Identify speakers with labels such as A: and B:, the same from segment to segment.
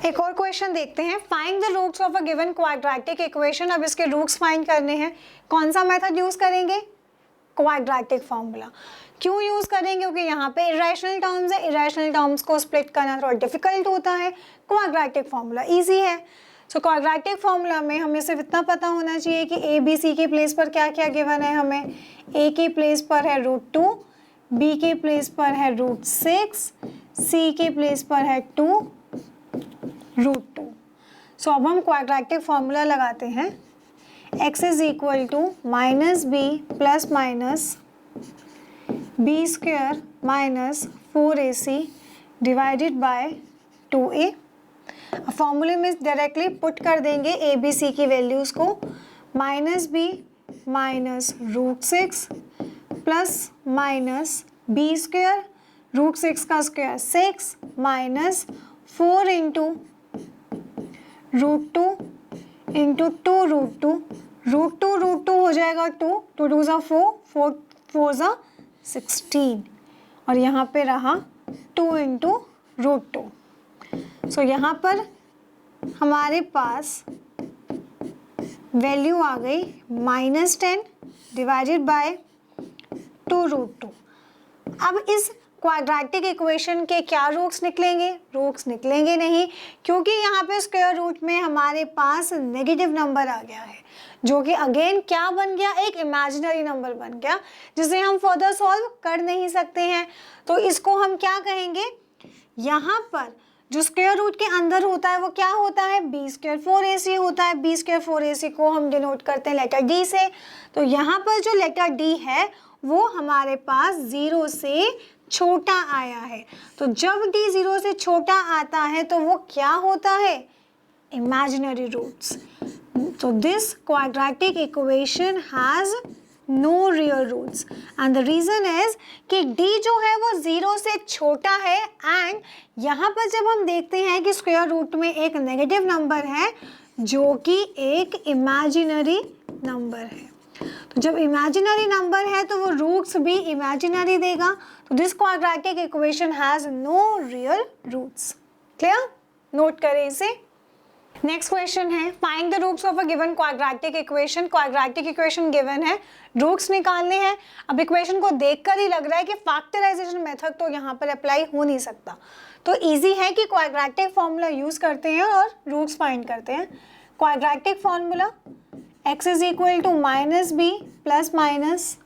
A: एक और क्वेश्चन देखते हैं, find the roots of a given quadratic equation. अब इसके रूट्स फाइंड करने हैं। कौन सा मेथड यूज करेंगे? Quadratic formula. क्यों यूज करेंगे? क्योंकि यहाँ पे इरेशनल टर्म्स है, इरेशनल टर्म्स को स्प्लिट करना थोड़ा डिफिकल्ट होता है, क्वाड्रेटिक फॉर्मूला इजी है। सो क्वाड्रेटिक फॉर्मूला में हमें सिर्फ इतना पता होना चाहिए कि ए बी सी के प्लेस पर क्या क्या गिवन है। हमें ए के प्लेस पर है √2, बी के प्लेस पर है √6, सी के प्लेस पर है 2 √2। सो अब हम क्वाड्रेटिक फॉर्मूला लगाते हैं। x is equal to -b plus minus B square minus 4ac divided by 2a। फॉर्मूले में डायरेक्टली पुट कर देंगे ए बी सी की वैल्यूज़ को। -b minus √6 plus minus B square, √6 का स्क्वायर 6 माइनस 4 इंटू √2 इंटू 2 √2 हो जाएगा 2 2 ज़ा 4 4 ज़ा 16 और यहाँ पे रहा 2 इंटू √2। सो यहाँ पर हमारे पास वैल्यू आ गई -10 डिवाइडेड बाय 2√2। अब इस क्वाड्रेटिक इक्वेशन के क्या रूट्स निकलेंगे? रूट्स निकलेंगे नहीं, क्योंकि यहाँ पे स्क्वायर रूट में हमारे पास नेगेटिव नंबर आ गया है, जो कि अगेन क्या बन गया? एक इमेजिनरी नंबर बन गया, जिसे हम फर्दर सॉल्व कर नहीं सकते हैं। तो इसको हम क्या कहेंगे? यहाँ पर जो स्क्वायर रूट के अंदर होता है वो क्या होता है? b² 4ac होता है। b² 4ac को हम डिनोट करते हैं लेटर d से। तो यहाँ पर जो लेटर d है वो हमारे पास 0 से छोटा आया है। तो जब d 0 से छोटा आता है तो वो क्या होता है? Imaginary roots. So this quadratic equation has no real roots and the reason is कि d जो है वो 0 से छोटा है and यहाँ पर जब हम देखते हैं कि स्क्वायर रूट में एक नेगेटिव नंबर है जो कि एक इमेजिनरी नंबर है। तो जब इमेजिनरी नंबर है तो वो रूट्स भी इमेजिनरी देगा। तो this quadratic equation has no real roots. Clear? Note करें इसे। नेक्स्ट क्वेश्चन है, find the roots of a given quadratic equation. Quadratic equation given है, रूट्स निकालने हैं। अब इक्वेशन को देखकर ही लग रहा है कि फैक्टराइजेशन मेथड तो यहाँ पर अप्लाई हो नहीं सकता, तो इजी है कि क्वाड्रेटिक फॉर्मूला यूज करते हैं और रूट्स फाइंड करते हैं। Quadratic formula x is equal to -b plus minus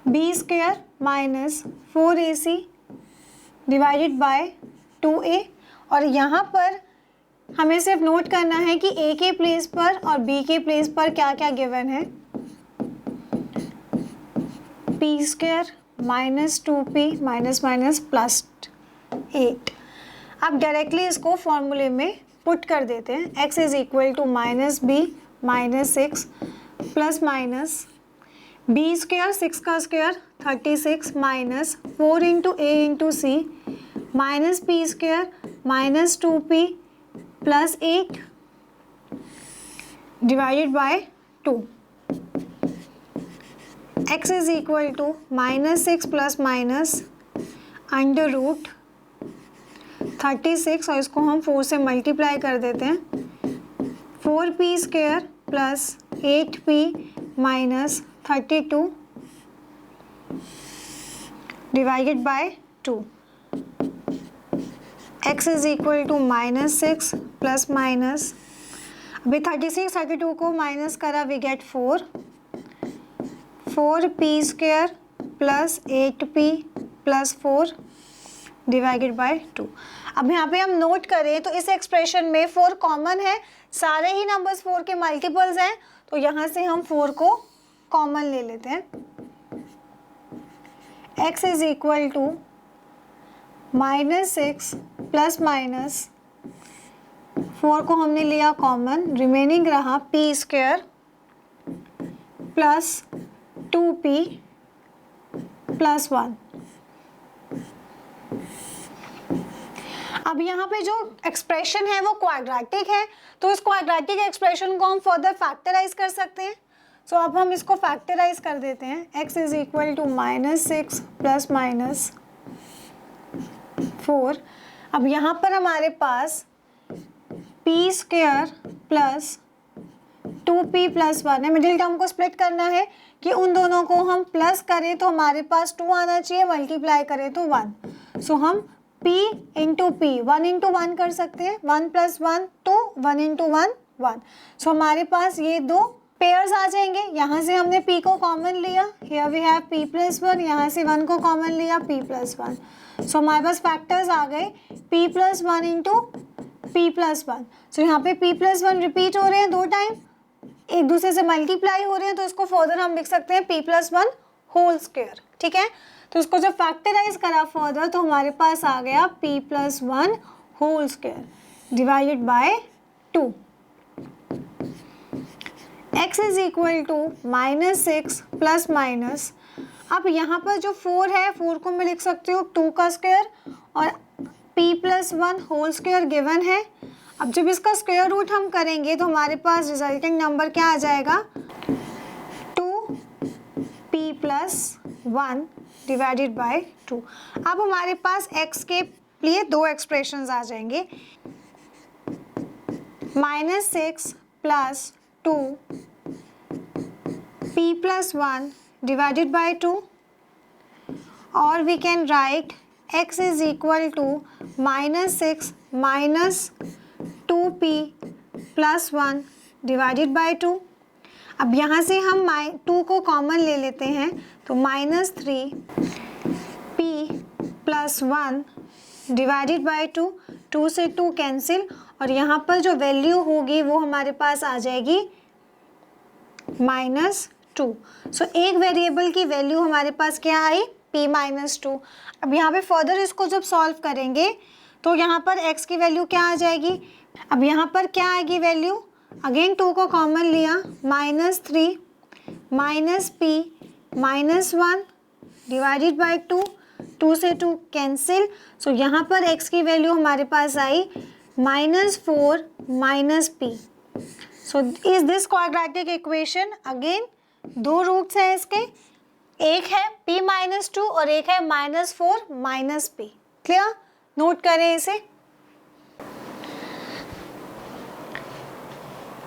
A: B square minus 4ac divided by 2a। और यहाँ पर हमें सिर्फ नोट करना है कि a के प्लेस पर और b के प्लेस पर क्या क्या गिवन है। p² minus 2p minus minus plus 8। अब डायरेक्टली इसको फॉर्मूले में पुट कर देते हैं। x is equal to -b minus 6 plus minus b² 6 का square 36 minus 4 into a into c minus p² minus 2p plus 8 divided by 2। x is equal to -6 plus minus under root 36 और इसको हम 4 से multiply कर देते हैं। 4p² plus 8p minus 32 divided by 2। x is equal to -6 plus minus, अभी 36 32 को minus करा, we get 4p² plus 8p plus 4 divided by 2। अब यहाँ पे हम नोट करें तो इस एक्सप्रेशन में 4 कॉमन है, सारे ही नंबर्स 4 के मल्टीपल्स हैं, तो यहाँ से हम 4 को कॉमन ले लेते हैं। x is equal to -6 plus minus 4 को हमने लिया कॉमन, रिमेनिंग रहा p² प्लस 2p प्लस 1। अब यहाँ पे जो एक्सप्रेशन है वो क्वाड्रेटिक है, तो इस क्वाड्रेटिक एक्सप्रेशन को हम फर्दर फैक्टराइज कर सकते हैं। सो अब हम इसको फैक्टराइज कर देते हैं। x is equal to -6 plus minus 4। अब यहाँ पर हमारे पास p square plus 2p plus 1 है। मिडिल टर्म को स्प्लिट करना है कि उन दोनों को हम प्लस करें तो हमारे पास 2 आना चाहिए, मल्टीप्लाई करें तो 1। सो हम p इंटू पी 1 इंटू 1 कर सकते हैं, 1 प्लस 1 तो 1 इंटू 1 1। सो हमारे पास ये दो पेयर्स आ जाएंगे। यहाँ से हमने p को कॉमन लिया, here we have p plus 1, यहाँ से 1 को कॉमन लिया p प्लस 1। सो हमारे पास फैक्टर्स आ गए p plus 1 into p plus 1। सो यहाँ पे p प्लस 1 रिपीट हो रहे हैं 2 टाइम, एक दूसरे से मल्टीप्लाई हो रहे हैं, तो इसको फर्दर हम लिख सकते हैं p प्लस 1 होल स्क्वायर। ठीक है, तो इसको जब फैक्टराइज करा फर्दर तो हमारे पास आ गया p plus 1 whole square divided by 2। x is equal to -6 plus minus, अब यहाँ पर जो 4 है 4 को मैं लिख सकती हूँ 2 का स्क्वायर और p plus 1 whole square given है। अब जब इसका स्क्वायर रूट हम करेंगे तो हमारे पास रिजल्टिंग नंबर क्या आ जाएगा 2p प्लस 1 डिवाइडेड बाय 2। अब हमारे पास x के लिए दो एक्सप्रेशंस आ जाएंगे, -6 plus 2 p plus 1 divided by 2, और we can write x is equal to -6 minus 2p plus 1 divided by 2। अब यहाँ से हम 2 को कॉमन ले लेते हैं तो -3p प्लस 1 डिवाइडेड बाय 2, 2 से 2 कैंसिल, और यहाँ पर जो वैल्यू होगी वो हमारे पास आ जाएगी -2। सो एक वेरिएबल की वैल्यू हमारे पास क्या आई p -2। अब यहाँ पे फर्दर इसको जब सॉल्व करेंगे तो यहाँ पर x की वैल्यू क्या आ जाएगी, अब यहाँ पर क्या आएगी वैल्यू, अगेन 2 को कॉमन लिया, -3 minus p minus 1 divided by 2, 2 से 2 कैंसिल। सो यहाँ पर x की वैल्यू हमारे पास आई -4 minus p। So is this quadratic equation, again दो रूट्स हैं इसके, एक है p-2 और एक है -4 माइनस p। क्लियर, नोट करें इसे।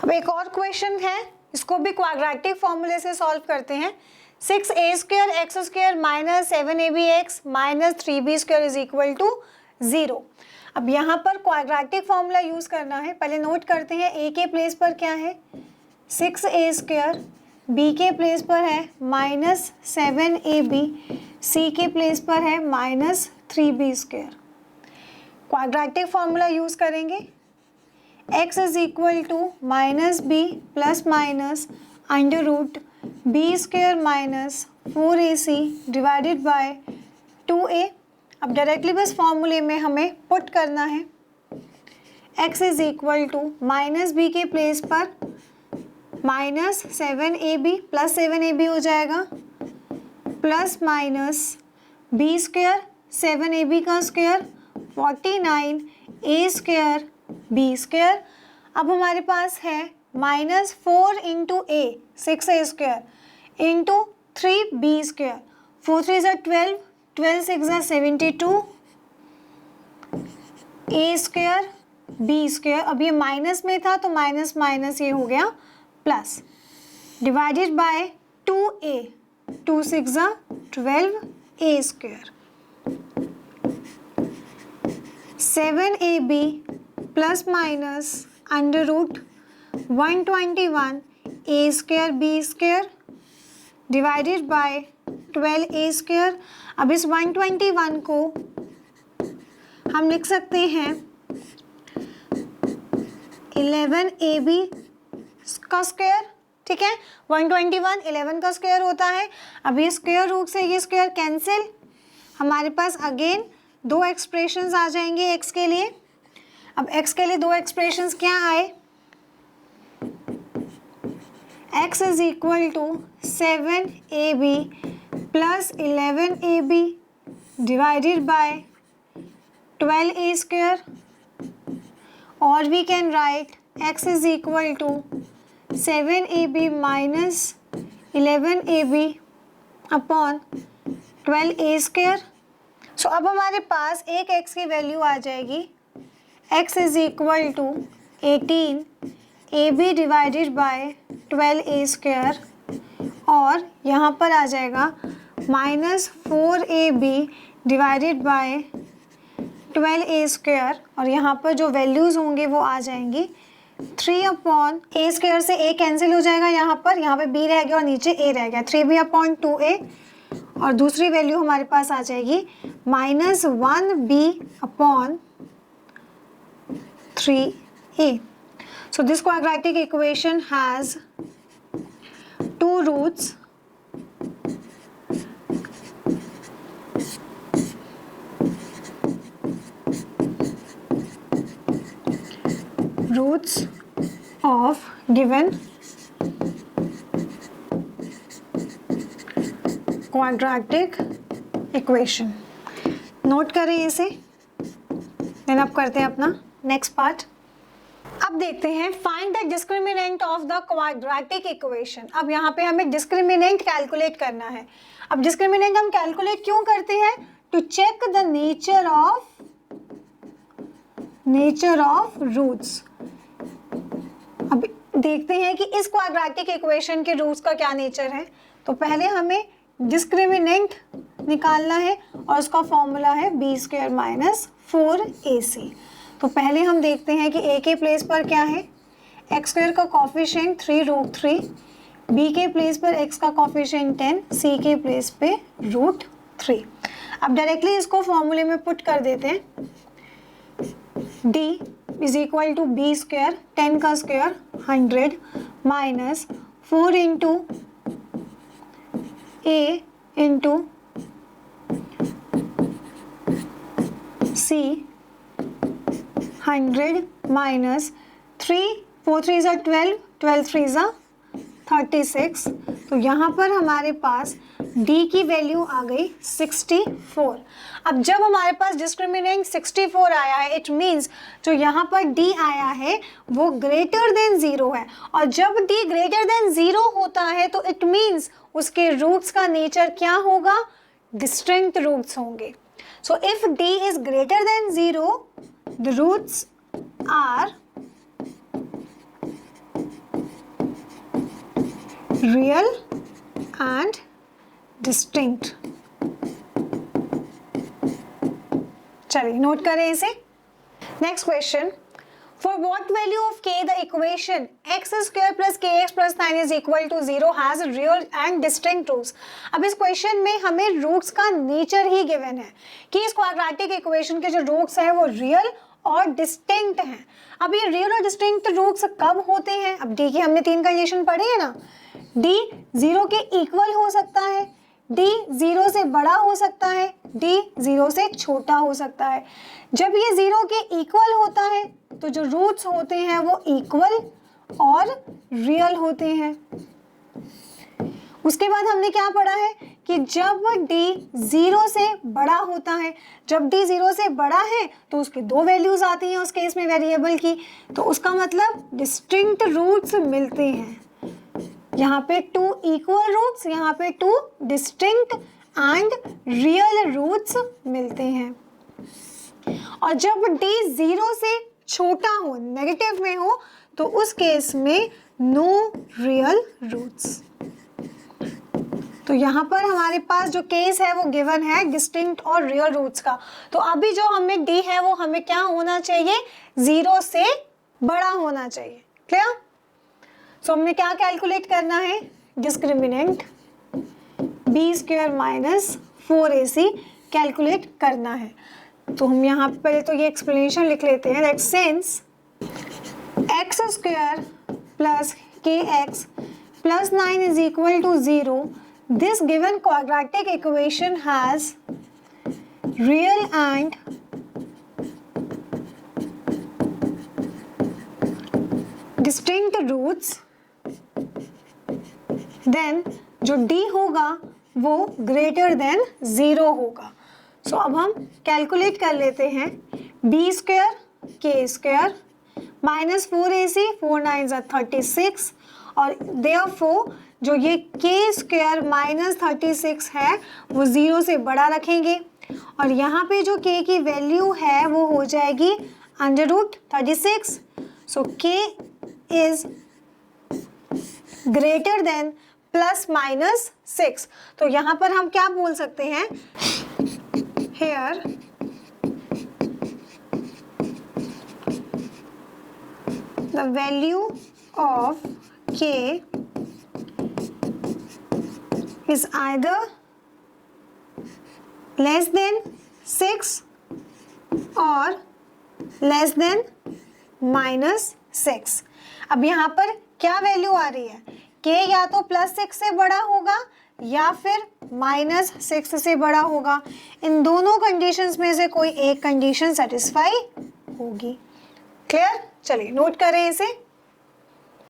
A: अब एक और क्वेश्चन है, इसको भी क्वाड्रेटिक फॉर्मूले से सॉल्व करते हैं। 6a square X square minus 7abx minus 3b square is equal to 0। अब यहाँ पर क्वाड्रेटिक फॉर्मूला यूज करना है, पहले नोट करते हैं a के प्लेस पर क्या है 6a स्क्वायर, b के प्लेस पर है -7ab, c के प्लेस पर है -3b square. Quadratic formula use करेंगे, x is equal to -b plus minus under root b square minus 4ac divided by 2a। अब डायरेक्टली बस फॉर्मूले में हमें पुट करना है, x is equal to -b के प्लेस पर -7ab प्लस 7ab हो जाएगा, plus minus b square 7ab का square 49a square b square. अब हमारे पास है -4 into a 6a square into 3b square, 4 3 ज़ा 12, 12 6 ज़ा 72 a स्क्वायर b स्क्वायर। अब ये माइनस में था तो माइनस माइनस ये हो गया प्लस, डिवाइडेड बाय 2a, 2 6 ज़ा 12 a square, 7ab plus minus under root 121 a square b square divided by 12a square. अब इस 121 को हम लिख सकते हैं 11ab का स्क्वायर। ठीक है, 121 11 का स्क्वायर होता है। अब ये स्क्वायर रूट से ये स्क्वायर कैंसिल, हमारे पास अगेन दो एक्सप्रेशंस आ जाएंगे x के लिए। अब x के लिए दो एक्सप्रेशंस क्या आए, x is equal to 7ab plus 11ab divided by 12a square, और we can write x is equal to 7ab minus 11ab upon 12a square. So अब हमारे पास एक x की वैल्यू आ जाएगी, x is equal to 18 AB divided by 12A square, और यहाँ पर आ जाएगा -4AB divided by 12A square, और यहाँ पर जो वैल्यूज़ होंगे वो आ जाएंगी 3/A स्क्वायर से A कैंसिल हो जाएगा, यहाँ पर B रह गया और नीचे A रह गया, 3B/2A, और दूसरी वैल्यू हमारे पास आ जाएगी -1B/3A. So this quadratic equation has two roots of given quadratic equation. Note करें इसे, देन अब करते हैं अपना नेक्स्ट पार्ट. अब देखते हैं find the discriminant of the quadratic equation. अब यहाँ पे हमें डिस्क्रिमिनेंट कैलकुलेट करना है. अब डिस्क्रिमिनेंट हम कैलकुलेट क्यों करते हैं? To check the nature of roots. अब देखते हैं कि इस क्वाड्रेटिक इक्वेशन के रूट्स का क्या नेचर है. तो पहले हमें डिस्क्रिमिनेंट निकालना है और उसका फॉर्मूला है b² - 4ac. तो पहले हम देखते हैं कि a के प्लेस पर क्या है, x² का कॉफिशिएंट 3√3, b के प्लेस पर x का कॉफिशिएंट 10, c के प्लेस पे √3. अब डायरेक्टली इसको फॉर्मूले में पुट कर देते हैं. d is equal to b², 10 का square 100 minus 4 into a into c 100 minus 3, 4 3 ज़ा 12, 12 3 ज़ा 36. तो यहाँ पर हमारे पास d की वैल्यू आ गई 64. अब जब हमारे पास डिस्क्रिमिनेंट 64 आया है, इट मीन्स जो यहाँ पर d आया है वो ग्रेटर देन 0 है, और जब d ग्रेटर देन 0 होता है तो इट मीन्स उसके रूट्स का नेचर क्या होगा, डिस्टिंक्ट रूट्स होंगे. So if d is greater than 0, the roots are real and distinct. चलिए नोट करें इसे. Next question, for what value of k the equation x² + kx + 9 is equal to 0 has real and distinct roots. अब इस question में हमें roots का nature ही given है कि इस क्वाड्रेटिक इक्वेशन के जो रूट्स हैं वो रियल और डिस्टिंक्ट हैं. अब ये रियल और डिस्टिंक्ट रूट्स कब होते हैं? अब d की हमने 3 कंडीशन पढ़ी है ना. d 0 के इक्वल हो सकता है, d 0 से बड़ा हो सकता है, d 0 से छोटा हो सकता है. जब ये 0 के इक्वल होता है तो जो रूट्स होते हैं वो इक्वल और रियल होते हैं. उसके बाद हमने क्या पढ़ा है कि जब d 0 से बड़ा होता है, जब d 0 से बड़ा है तो उसकी 2 वैल्यूज आती हैं उस केस में वेरिएबल की, तो उसका मतलब डिस्टिंक्ट रूट्स मिलते हैं. यहाँ पे 2 इक्वल रूट्स, यहाँ पे 2 डिस्टिंक्ट एंड रियल रूट्स मिलते हैं. और जब d 0 से छोटा हो, नेगेटिव में हो, तो उस केस में नो रियल रूट्स. तो यहाँ पर हमारे पास जो केस है वो गिवन है डिस्टिंक्ट और रियल रूट्स का. तो अभी जो हमें d है वो हमें क्या होना चाहिए, 0 से बड़ा होना चाहिए. क्लियर? सो हमने क्या कैलकुलेट करना है, डिस्क्रिमिनेंट b² - 4ac कैलकुलेट करना है. तो हम यहाँ पे तो ये एक्सप्लेनेशन लिख लेते हैं that since x² + kx + 9 is equal to 0, this given quadratic equation has real and distinct roots, then जो d होगा वो greater than 0 होगा. सो अब हम कैलकुलेट कर लेते हैं b² k² -4ac, 4 9 ज़ा 36, और therefore जो ये k² - 36 है वो 0 से बड़ा रखेंगे. और यहाँ पे जो k की वैल्यू है वो हो जाएगी √36। So k is greater than ±6। तो यहाँ पर हम क्या बोल सकते हैं, here the value of k is either less than 6 और less than -6। अब यहाँ पर क्या वैल्यू आ रही है, k या तो +6 से बड़ा होगा या फिर -6 से बड़ा होगा। इन दोनों कंडीशंस में से कोई एक कंडीशन सेटिस्फाई होगी। क्लियर? चलिए नोट करें इसे।